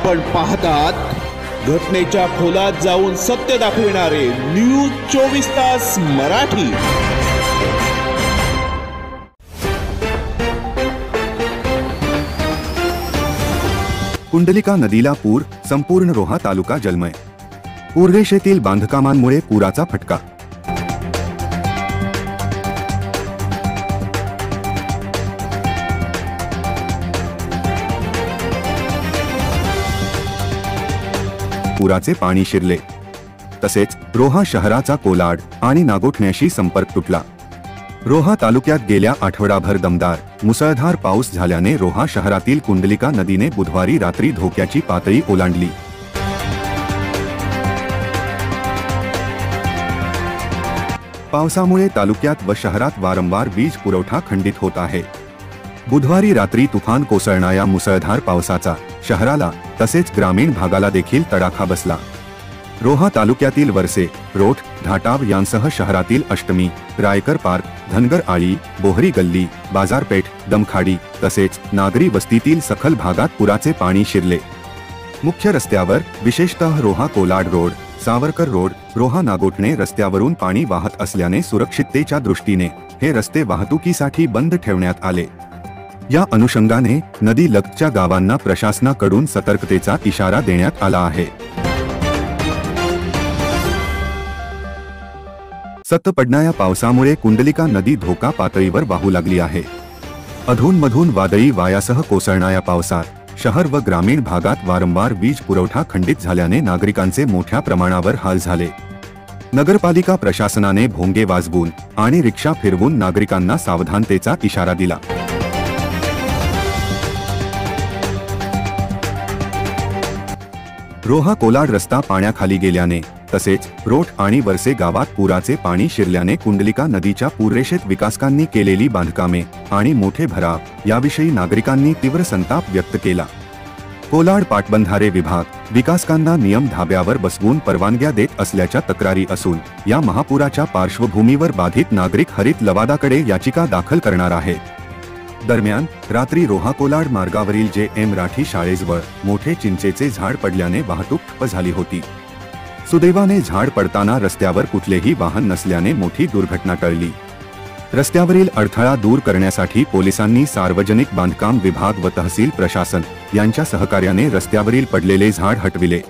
आपण पाहतात घटनेच्या खोलात जाऊन सत्य दाखविणारे न्यूज 24 तास मराठी। कुंडलिका नदीला पूर, संपूर्ण रोहा तालुका जलमय। पूररेषेतील बांधकामांमुळे पुराचा फटका। पुराचे पाणी शिरले, तसेच रोहा शहराचा कोलाड आणि नागोठण्याशी संपर्क तुटला। रोहा तालुक्यात गेल्या आठवडाभर दमदार मुसळधार पाऊस झाल्याने रोहा शहरातील कुंडलिका नदीने बुधवारी रात्री धोक्याची पातळी ओलांडली। पावसामुळे तालुक्यात व शहरात वारंवार वीज पुरवठा खंडित होत आहे। बुधवारी रात्री तुफान कोसळणाऱ्या मुसळधार पावसाचा शहराला तसेच ग्रामीण भागाला देखील तडाखा बसला। रोहा तालुक्यातील वरसे, रोठ, धाटाव यांसह शहरातील अष्टमी, रायकर पार्क, धनगर आळी, बोहरी गल्ली, बाजारपेठ, दमखाडी तसेच नागरी वस्तीतील सखल भागात पुराचे पाणी शिरले। मुख्य रस्त्यावर विशेषतः रोहा कोलाड रोड, सावरकर रोड, रोहा नागोठणे रस्त्यावरून पाणी वाहत असल्याने सुरक्षिततेच्या दृष्टीने हे रस्ते वाहतुकीसाठी बंद ठेवण्यात आले। या अनुषंगाने नदी लगतच्या गावांना प्रशासनाकडून सतर्कतेचा इशारा देण्यात आला आहे। सतत पडणाऱ्या पावसामुळे कुंडलिका नदी धोका पातळीवर वाहू लागली आहे। अधूनमधून वादळी वाऱ्यासह कोसळणाऱ्या पावसात शहर व ग्रामीण भागात वारंवार वीज पुरवठा खंडित झाल्याने नागरिकांचे मोठ्या प्रमाणावर हाल झाले। नगरपालिका प्रशासनाने भोंगे वाजवून आणि रिक्षा फिरवून नागरिकांना सावधानतेचा इशारा दिला। रोहा कोलाड रस्ता पाण्याखाली गेल्याने तसेच रोठ आणि वरसे गावात पुराचे पाणी शिरल्याने कुंडलिका नदीच्या पूररेषेत विकासकांनी केलेली बांधकामे आणि मोठे भराव याविषयी नागरिकांनी तीव्र संताप व्यक्त केला। कोलाड पाटबंधारे विभाग विकासकांना नियम धाब्यावर बसवून परवानग्या देत असल्याच्या तक्रारी असून या महापुराच्या पार्श्वभूमीवर बाधित नागरिक हरित लवादाकडे याचिका दाखल करणार आहेत। दरम्यान रात्री रोहा कोलाड मार्गावरील जे.एम. राठी शाळेजवळ मोठे चिंचेचे झाड पडल्याने वाहतूक ठप्प झाली होती। सुदैवाने झाड पडताना रस्त्यावर कुठलेही वाहन नसल्याने मोठी दुर्घटना टळली। रस्त्यावरील अडथळा दूर करण्यासाठी पोलिसांनी सार्वजनिक बांधकाम विभाग व तहसील प्रशासन यांच्या सहकार्याने रस्त्यावरील पडलेले झाड हटविले।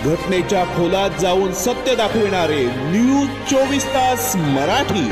घटनेच्या खोलात जाऊन सत्य दाखविणारे न्यूज 24 तास मराठी।